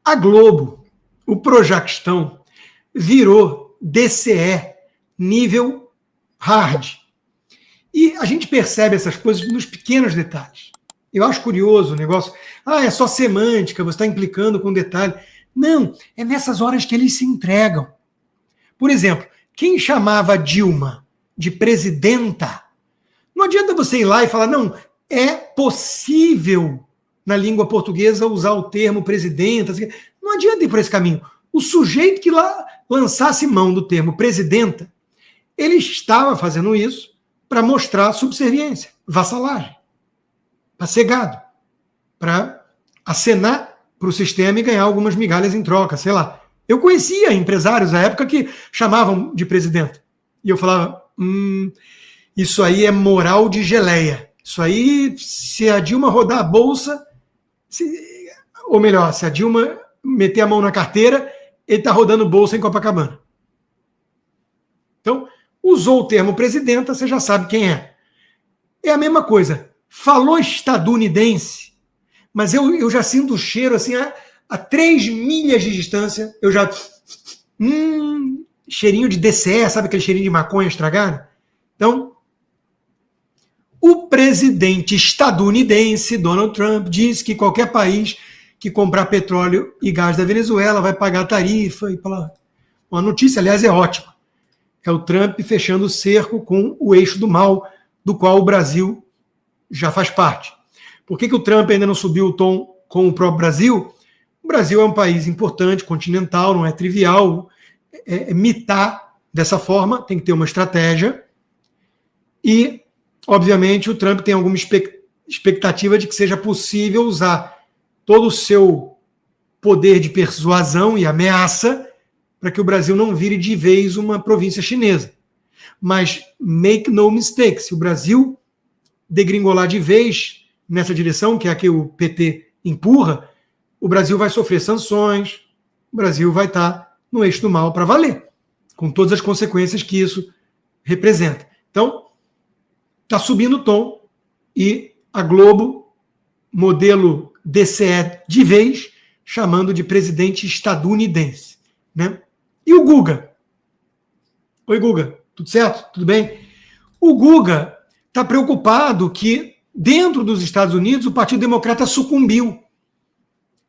A Globo, o Projaquistão, virou DCE nível hard. E a gente percebe essas coisas nos pequenos detalhes. Eu acho curioso o negócio. É só semântica, você está implicando com detalhe. Não, é nessas horas que eles se entregam. Por exemplo, quem chamava Dilma de presidenta, não adianta você ir lá e falar, não, é possível na língua portuguesa usar o termo presidenta. Não adianta ir por esse caminho. O sujeito que lá lançasse mão do termo presidenta, ele estava fazendo isso para mostrar subserviência, vassalagem, para ser gado, para acenar para o sistema e ganhar algumas migalhas em troca, sei lá. Eu conhecia empresários à época que chamavam de presidente. E eu falava, isso aí é moral de geleia. Isso aí, se a Dilma rodar a bolsa, ou melhor, se a Dilma meter a mão na carteira, ele está rodando bolsa em Copacabana. Então, usou o termo presidenta, você já sabe quem é. É a mesma coisa. Falou estadunidense, mas eu já sinto o cheiro assim, a 3 milhas de distância, eu já... cheirinho de DCE, sabe aquele cheirinho de maconha estragado? Então, o presidente estadunidense, Donald Trump, diz que qualquer país que comprar petróleo e gás da Venezuela vai pagar tarifa. A notícia, aliás, é ótima. É o Trump fechando o cerco com o eixo do mal, do qual o Brasil já faz parte. Por que o Trump ainda não subiu o tom com o próprio Brasil? O Brasil é um país importante, continental, não é trivial. Mitar dessa forma tem que ter uma estratégia. E, obviamente, o Trump tem alguma expectativa de que seja possível usar todo o seu poder de persuasão e ameaça para que o Brasil não vire de vez uma província chinesa. Mas, make no mistake, se o Brasil degringolar de vez nessa direção, que é a que o PT empurra, o Brasil vai sofrer sanções, o Brasil vai estar no eixo do mal para valer, com todas as consequências que isso representa. Então, está subindo o tom e a Globo, modelo DCE de vez, chamando de presidente estadunidense. Né? E o Guga? Oi, Guga, tudo certo? Tudo bem? O Guga está preocupado que dentro dos Estados Unidos o Partido Democrata sucumbiu.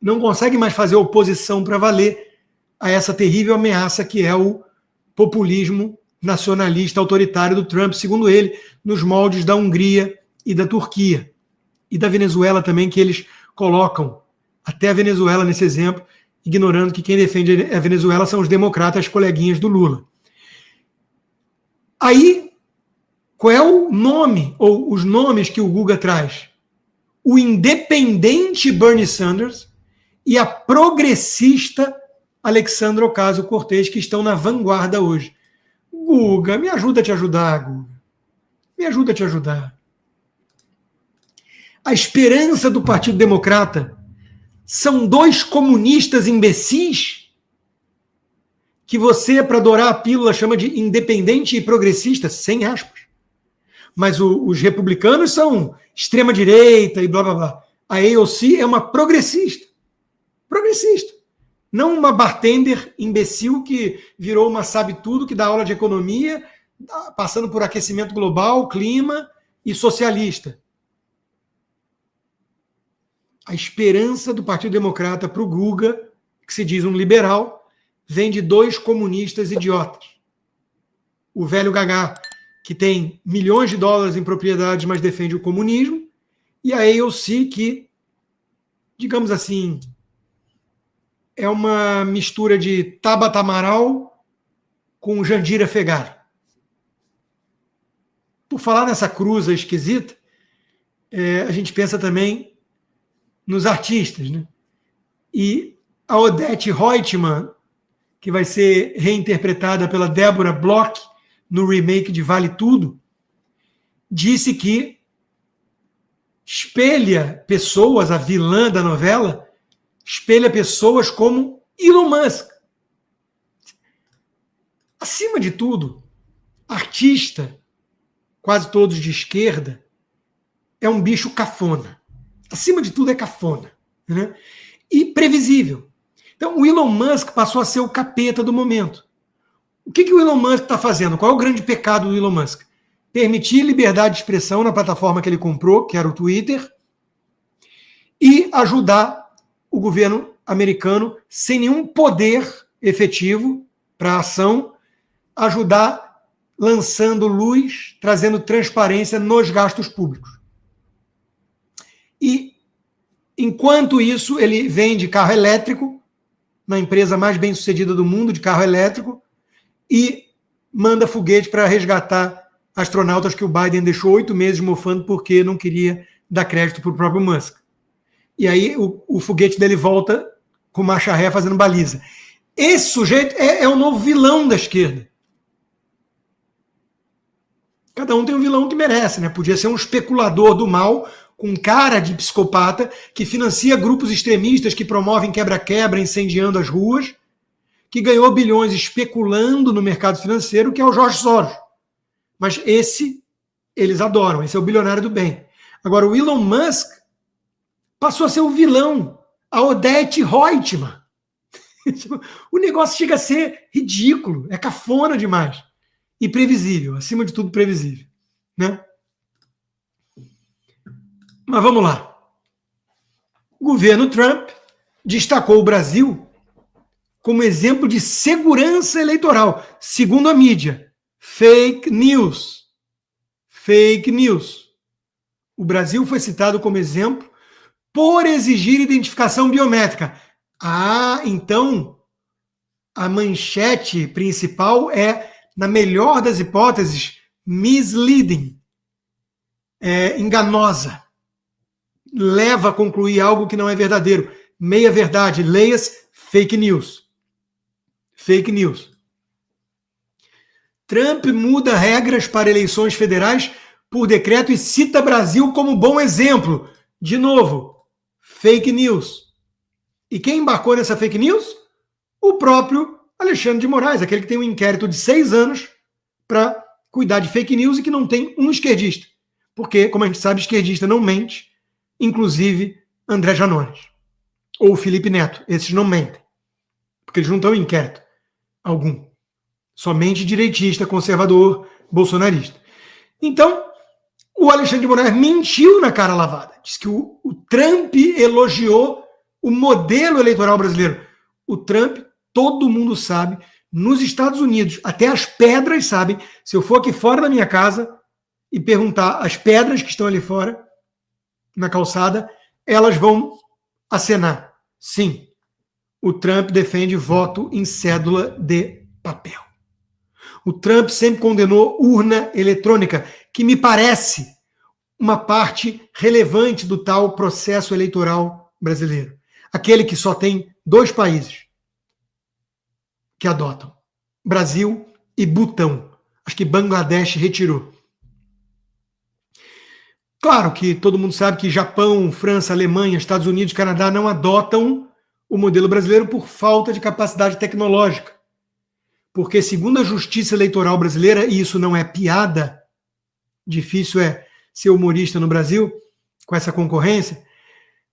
Não consegue mais fazer oposição para valer a essa terrível ameaça que é o populismo nacionalista autoritário do Trump, segundo ele, nos moldes da Hungria e da Turquia. E da Venezuela também, que eles colocam até a Venezuela nesse exemplo, ignorando que quem defende a Venezuela são os democratas coleguinhas do Lula. Aí, qual é o nome, ou os nomes que o Guga traz? O independente Bernie Sanders e a progressista Alexandra Ocasio-Cortez, que estão na vanguarda hoje. Guga, me ajuda a te ajudar, Guga. Me ajuda a te ajudar. A esperança do Partido Democrata são 2 comunistas imbecis que você, para adorar a pílula, chama de independente e progressista, sem aspas. Mas os republicanos são extrema-direita e blá, blá, blá. A AOC é uma progressista. Progressista. Não uma bartender imbecil que virou uma sabe-tudo, que dá aula de economia, passando por aquecimento global, clima e socialista. A esperança do Partido Democrata para o Guga, que se diz um liberal, vem de 2 comunistas idiotas. O velho Gagá, que tem milhões de dólares em propriedades, mas defende o comunismo, e a AOC, que, digamos assim, é uma mistura de Tabata Amaral com Jandira Fegali. Por falar nessa cruza esquisita, a gente pensa também nos artistas, né? E a Odete Reutemann, que vai ser reinterpretada pela Débora Bloch no remake de Vale Tudo, disse que espelha pessoas, a vilã da novela, espelha pessoas como Elon Musk. Acima de tudo, artista, quase todos de esquerda, é um bicho cafona. Acima de tudo é cafona. Né? E previsível. Então, o Elon Musk passou a ser o capeta do momento. O que o Elon Musk está fazendo? Qual é o grande pecado do Elon Musk? Permitir liberdade de expressão na plataforma que ele comprou, que era o Twitter, e ajudar o governo americano, sem nenhum poder efetivo para ação, ajudar lançando luz, trazendo transparência nos gastos públicos. E, enquanto isso, ele vende carro elétrico, na empresa mais bem-sucedida do mundo de carro elétrico, e manda foguete para resgatar astronautas que o Biden deixou 8 meses mofando porque não queria dar crédito para o próprio Musk. E aí o foguete dele volta com marcha ré fazendo baliza. Esse sujeito é o novo vilão da esquerda. Cada um tem um vilão que merece, né? Podia ser um especulador do mal, com cara de psicopata, que financia grupos extremistas que promovem quebra-quebra, incendiando as ruas, que ganhou bilhões especulando no mercado financeiro, que é o George Soros. Mas esse, eles adoram, esse é o bilionário do bem. Agora, o Elon Musk passou a ser o vilão, a Odete Reutemann. O negócio chega a ser ridículo, é cafona demais. E previsível, acima de tudo previsível. Né? Mas vamos lá. O governo Trump destacou o Brasil como exemplo de segurança eleitoral, segundo a mídia. Fake news. Fake news. O Brasil foi citado como exemplo por exigir identificação biométrica. Ah, então a manchete principal é, na melhor das hipóteses, misleading, enganosa. Leva a concluir algo que não é verdadeiro. Meia verdade, leia-se fake news. Fake news. Trump muda regras para eleições federais por decreto e cita Brasil como bom exemplo. De novo, fake news. E quem embarcou nessa fake news? O próprio Alexandre de Moraes, aquele que tem um inquérito de 6 anos para cuidar de fake news e que não tem um esquerdista. Porque, como a gente sabe, esquerdista não mente, inclusive André Janones ou Felipe Neto. Esses não mentem, porque eles não estão em inquérito algum. Somente direitista, conservador, bolsonarista. Então, o Alexandre de Moraes mentiu na cara lavada. Diz que o Trump elogiou o modelo eleitoral brasileiro. O Trump, todo mundo sabe, nos Estados Unidos, até as pedras sabem. Se eu for aqui fora da minha casa e perguntar às pedras que estão ali fora, na calçada, elas vão acenar. Sim, o Trump defende voto em cédula de papel. O Trump sempre condenou urna eletrônica, que me parece uma parte relevante do tal processo eleitoral brasileiro. Aquele que só tem 2 países que adotam: Brasil e Butão. Acho que Bangladesh retirou. Claro que todo mundo sabe que Japão, França, Alemanha, Estados Unidos, Canadá não adotam o modelo brasileiro por falta de capacidade tecnológica. Porque, segundo a Justiça Eleitoral Brasileira, e isso não é piada, difícil é ser humorista no Brasil com essa concorrência,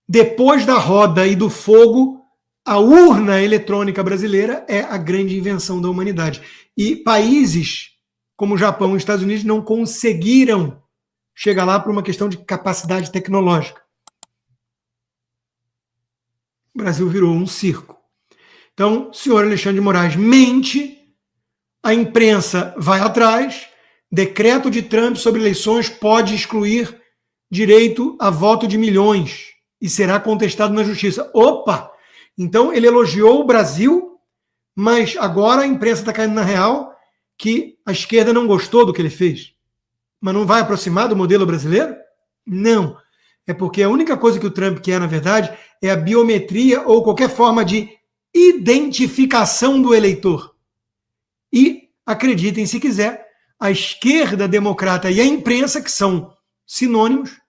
depois da roda e do fogo, a urna eletrônica brasileira é a grande invenção da humanidade. E países como o Japão e os Estados Unidos não conseguiram chegar lá por uma questão de capacidade tecnológica. O Brasil virou um circo. Então, o senhor Alexandre de Moraes mente, a imprensa vai atrás, decreto de Trump sobre eleições pode excluir direito a voto de milhões e será contestado na justiça. Opa! Então, ele elogiou o Brasil, mas agora a imprensa está caindo na real que a esquerda não gostou do que ele fez. Mas não vai aproximar do modelo brasileiro? Não. É porque a única coisa que o Trump quer, na verdade, é a biometria ou qualquer forma de identificação do eleitor. E, acreditem se quiser, a esquerda democrata e a imprensa, que são sinônimos,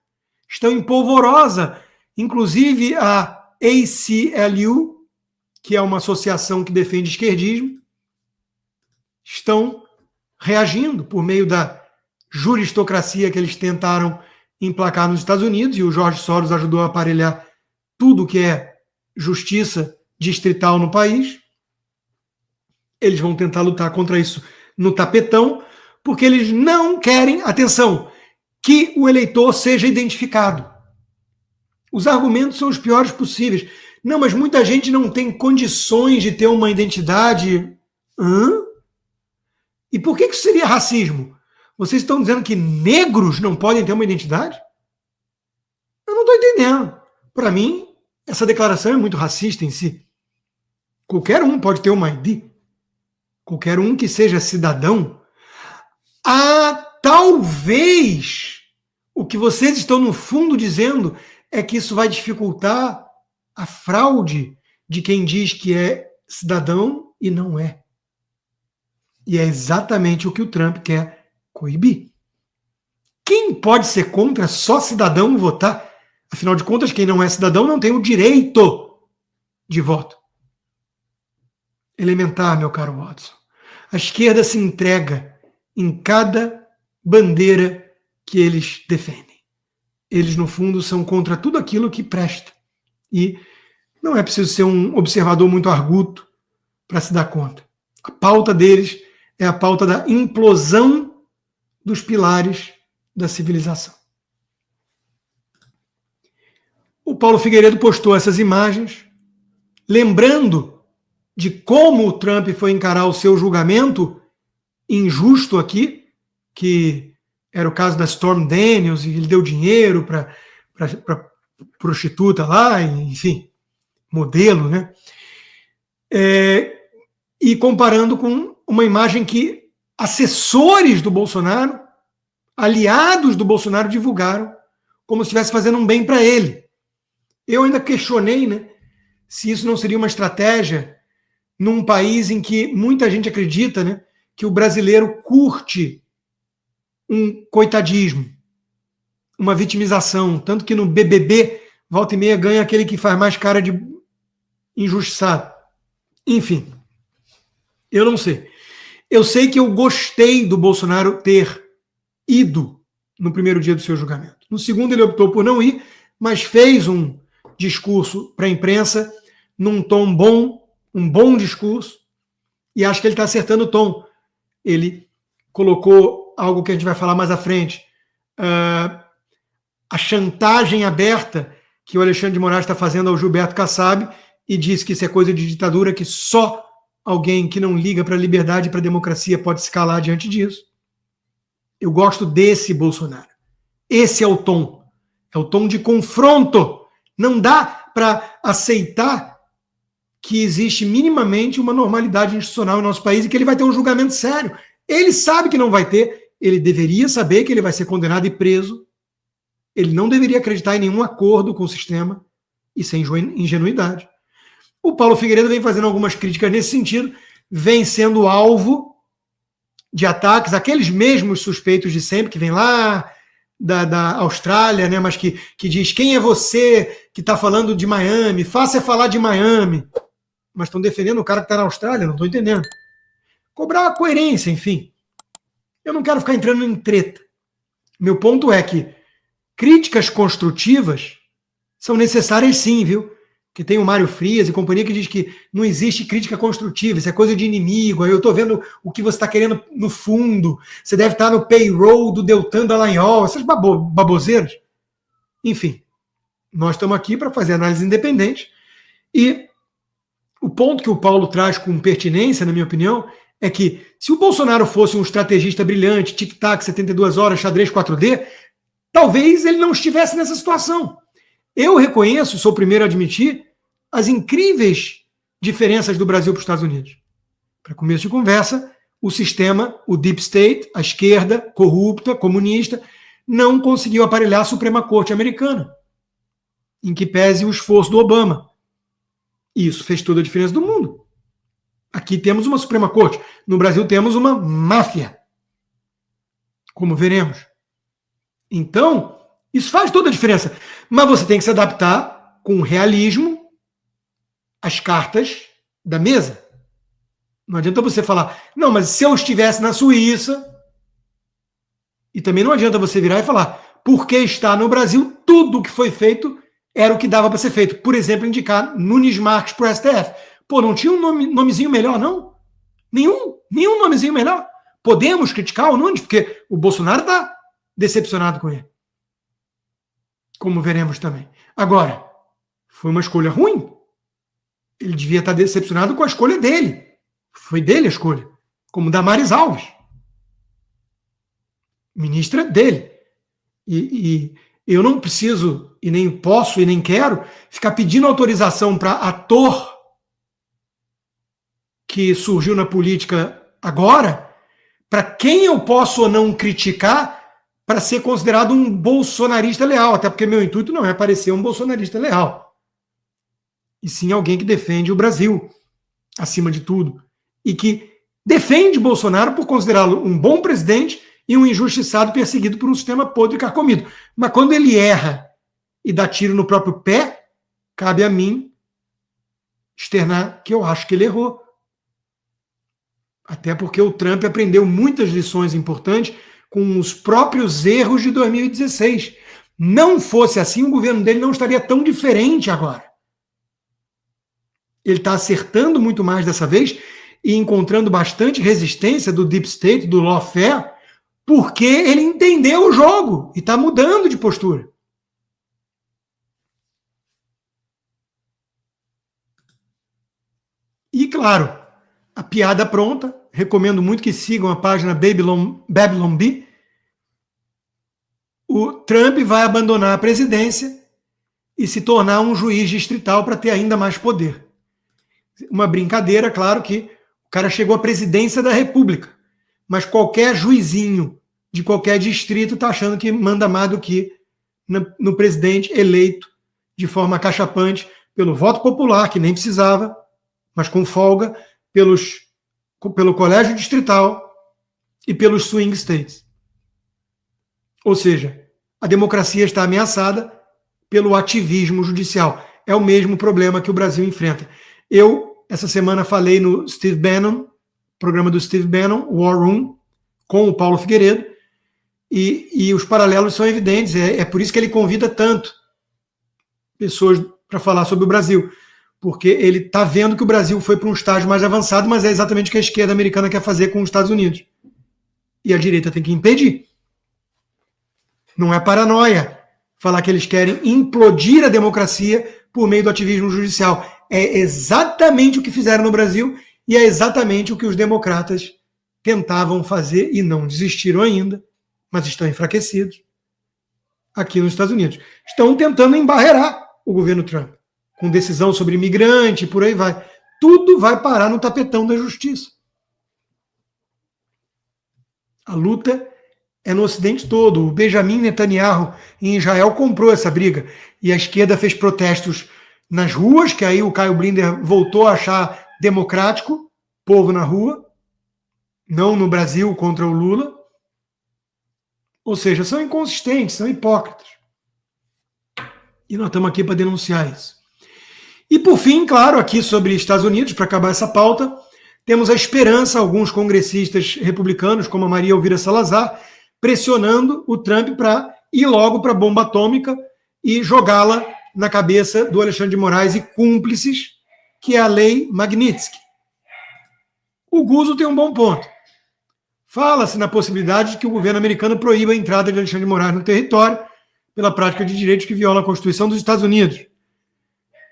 estão em polvorosa. Inclusive a ACLU, que é uma associação que defende esquerdismo, estão reagindo por meio da juristocracia que eles tentaram emplacar nos Estados Unidos, e o George Soros ajudou a aparelhar tudo que é justiça distrital no país. Eles vão tentar lutar contra isso no tapetão, porque eles não querem, atenção, que o eleitor seja identificado. Os argumentos são os piores possíveis. Não, mas muita gente não tem condições de ter uma identidade. Hã? E por que isso seria racismo? Vocês estão dizendo que negros não podem ter uma identidade? Eu não estou entendendo. Para mim, essa declaração é muito racista em si. Qualquer um pode ter uma ID. Qualquer um que seja cidadão. Talvez o que vocês estão no fundo dizendo é que isso vai dificultar a fraude de quem diz que é cidadão e não é. E é exatamente o que o Trump quer coibir. Quem pode ser contra só cidadão votar? Afinal de contas, quem não é cidadão não tem o direito de voto. Elementar, meu caro Watson. A esquerda se entrega em cada bandeira que eles defendem. Eles, no fundo, são contra tudo aquilo que presta. E não é preciso ser um observador muito arguto para se dar conta. A pauta deles é a pauta da implosão dos pilares da civilização. O Paulo Figueiredo postou essas imagens, lembrando de como o Trump foi encarar o seu julgamento injusto aqui, que era o caso da Storm Daniels, e ele deu dinheiro para prostituta lá, enfim, modelo, né? E comparando com uma imagem que assessores do Bolsonaro, aliados do Bolsonaro, divulgaram como se estivesse fazendo um bem para ele. Eu ainda questionei, né, se isso não seria uma estratégia num país em que muita gente acredita, né, que o brasileiro curte um coitadismo, uma vitimização, tanto que no BBB, volta e meia, ganha aquele que faz mais cara de injustiçado. Enfim, eu não sei. Eu sei que eu gostei do Bolsonaro ter ido no primeiro dia do seu julgamento. No segundo ele optou por não ir, mas fez um discurso para a imprensa num tom bom, um bom discurso, e acho que ele está acertando o tom. Ele colocou algo que a gente vai falar mais à frente, a chantagem aberta que o Alexandre de Moraes está fazendo ao Gilberto Kassab, e diz que isso é coisa de ditadura, que só alguém que não liga para a liberdade e para a democracia pode se calar diante disso. Eu gosto desse Bolsonaro. Esse é o tom de confronto. Não dá para aceitar que existe minimamente uma normalidade institucional no nosso país e que ele vai ter um julgamento sério. Ele sabe que não vai ter, ele deveria saber que ele vai ser condenado e preso. Ele não deveria acreditar em nenhum acordo com o sistema. Isso é ingenuidade. O Paulo Figueiredo vem fazendo algumas críticas nesse sentido, vem sendo alvo de ataques, aqueles mesmos suspeitos de sempre, que vem lá da Austrália, né, mas que diz: quem é você que está falando de Miami? Faça falar de Miami. Mas estão defendendo o cara que está na Austrália, não estou entendendo. Cobrar a coerência, enfim. Eu não quero ficar entrando em treta. Meu ponto é que críticas construtivas são necessárias sim, viu? Que tem o Mário Frias e companhia que diz que não existe crítica construtiva, isso é coisa de inimigo, aí eu estou vendo o que você está querendo no fundo, você deve estar no payroll do Deltan Dallagnol, essas baboseiras. Enfim, nós estamos aqui para fazer análise independente, e o ponto que o Paulo traz com pertinência, na minha opinião, é que se o Bolsonaro fosse um estrategista brilhante, tic-tac, 72 horas, xadrez 4D, talvez ele não estivesse nessa situação. Eu reconheço, sou o primeiro a admitir, as incríveis diferenças do Brasil para os Estados Unidos. Para começo de conversa, o sistema, o Deep State, a esquerda corrupta, comunista, não conseguiu aparelhar a Suprema Corte americana, em que pese o esforço do Obama. E isso fez toda a diferença do mundo. Aqui temos uma Suprema Corte, no Brasil temos uma máfia, como veremos. Então, isso faz toda a diferença. Mas você tem que se adaptar com realismo às cartas da mesa. Não adianta você falar, não, mas se eu estivesse na Suíça, e também não adianta você virar e falar, porque está no Brasil, tudo que foi feito era o que dava para ser feito. Por exemplo, indicar Nunes Marques para o STF. Pô, não tinha um nomezinho melhor, não? Nenhum nomezinho melhor. Podemos criticar o Nunes, porque o Bolsonaro está decepcionado com ele. Como veremos também. Agora, foi uma escolha ruim. Ele devia estar decepcionado com a escolha dele. Foi dele a escolha. Como Damares Alves. Ministra dele. E eu não preciso, e nem posso, e nem quero, ficar pedindo autorização para ator que surgiu na política agora, para quem eu posso ou não criticar para ser considerado um bolsonarista leal. Até porque meu intuito não é parecer um bolsonarista leal. E sim alguém que defende o Brasil, acima de tudo. E que defende Bolsonaro por considerá-lo um bom presidente e um injustiçado perseguido por um sistema podre e carcomido. Mas quando ele erra e dá tiro no próprio pé, cabe a mim externar que eu acho que ele errou. Até porque o Trump aprendeu muitas lições importantes com os próprios erros de 2016. Não fosse assim, o governo dele não estaria tão diferente agora. Ele está acertando muito mais dessa vez e encontrando bastante resistência do Deep State, do lawfare, porque ele entendeu o jogo e está mudando de postura. E, claro, a piada pronta. Recomendo muito que sigam a página Babylon Bee. O Trump vai abandonar a presidência e se tornar um juiz distrital para ter ainda mais poder. Uma brincadeira, claro que o cara chegou à presidência da República, mas qualquer juizinho de qualquer distrito está achando que manda mais do que no presidente eleito de forma cachapante pelo voto popular, que nem precisava, mas com folga, pelo colégio distrital e pelos swing states. Ou seja, a democracia está ameaçada pelo ativismo judicial. É o mesmo problema que o Brasil enfrenta. Eu, essa semana, falei no Steve Bannon, programa do Steve Bannon, War Room, com o Paulo Figueiredo, e os paralelos são evidentes. É por isso que ele convida tanto pessoas para falar sobre o Brasil, porque ele está vendo que o Brasil foi para um estágio mais avançado, mas é exatamente o que a esquerda americana quer fazer com os Estados Unidos. E a direita tem que impedir. Não é paranoia falar que eles querem implodir a democracia por meio do ativismo judicial. É exatamente o que fizeram no Brasil e é exatamente o que os democratas tentavam fazer e não desistiram ainda, mas estão enfraquecidos aqui nos Estados Unidos. Estão tentando embarrear o governo Trump, com decisão sobre imigrante e por aí vai. Tudo vai parar no tapetão da justiça. A luta é no Ocidente todo. O Benjamin Netanyahu, em Israel, comprou essa briga. E a esquerda fez protestos nas ruas, que aí o Caio Blinder voltou a achar democrático, povo na rua, não no Brasil contra o Lula. Ou seja, são inconsistentes, são hipócritas. E nós estamos aqui para denunciar isso. E por fim, claro, aqui sobre Estados Unidos, para acabar essa pauta, temos a esperança, alguns congressistas republicanos, como a Maria Elvira Salazar, pressionando o Trump para ir logo para a bomba atômica e jogá-la na cabeça do Alexandre de Moraes e cúmplices, que é a lei Magnitsky. O Guzzo tem um bom ponto. Fala-se na possibilidade de que o governo americano proíba a entrada de Alexandre de Moraes no território pela prática de direitos que violam a Constituição dos Estados Unidos.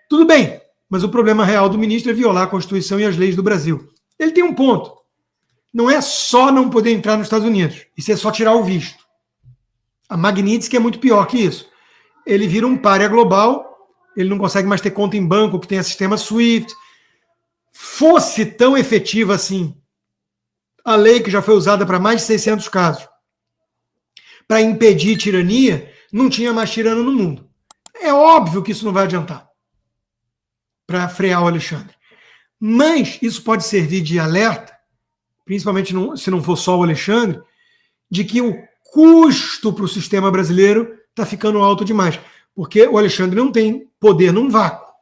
Tudo bem, mas o problema real do ministro é violar a Constituição e as leis do Brasil. Ele tem um ponto. Não é só não poder entrar nos Estados Unidos. Isso é só tirar o visto. A Magnitsky é muito pior que isso. Ele vira um pária global, ele não consegue mais ter conta em banco que tenha sistema SWIFT. Fosse tão efetiva assim a lei que já foi usada para mais de 600 casos para impedir tirania, não tinha mais tirano no mundo. É óbvio que isso não vai adiantar para frear o Alexandre. Mas isso pode servir de alerta, principalmente se não for só o Alexandre, de que o custo para o sistema brasileiro está ficando alto demais. Porque o Alexandre não tem poder num vácuo.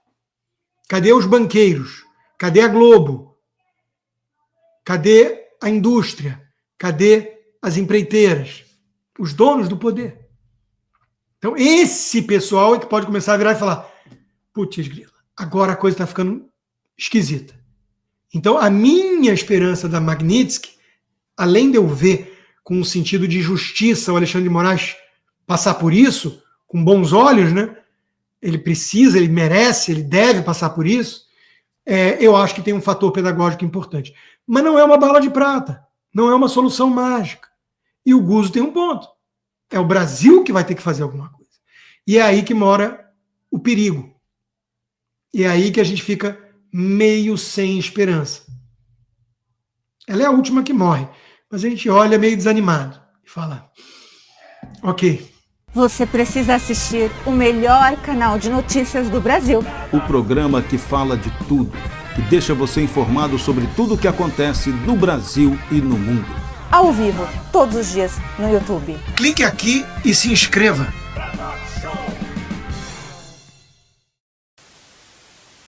Cadê os banqueiros? Cadê a Globo? Cadê a indústria? Cadê as empreiteiras? Os donos do poder. Então, esse pessoal é que pode começar a virar e falar: putz, grila, agora a coisa está ficando esquisita. Então, a minha esperança da Magnitsky, além de eu ver com um sentido de justiça o Alexandre de Moraes passar por isso, com bons olhos, né? Ele precisa, ele merece, ele deve passar por isso, eu acho que tem um fator pedagógico importante. Mas não é uma bala de prata, não é uma solução mágica. E o Guzzo tem um ponto. É o Brasil que vai ter que fazer alguma coisa. E é aí que mora o perigo. E é aí que a gente fica meio sem esperança. Ela é a última que morre, mas a gente olha meio desanimado e fala: ok. Você precisa assistir o melhor canal de notícias do Brasil. O programa que fala de tudo, que deixa você informado sobre tudo o que acontece no Brasil e no mundo. Ao vivo, todos os dias, no YouTube. Clique aqui e se inscreva.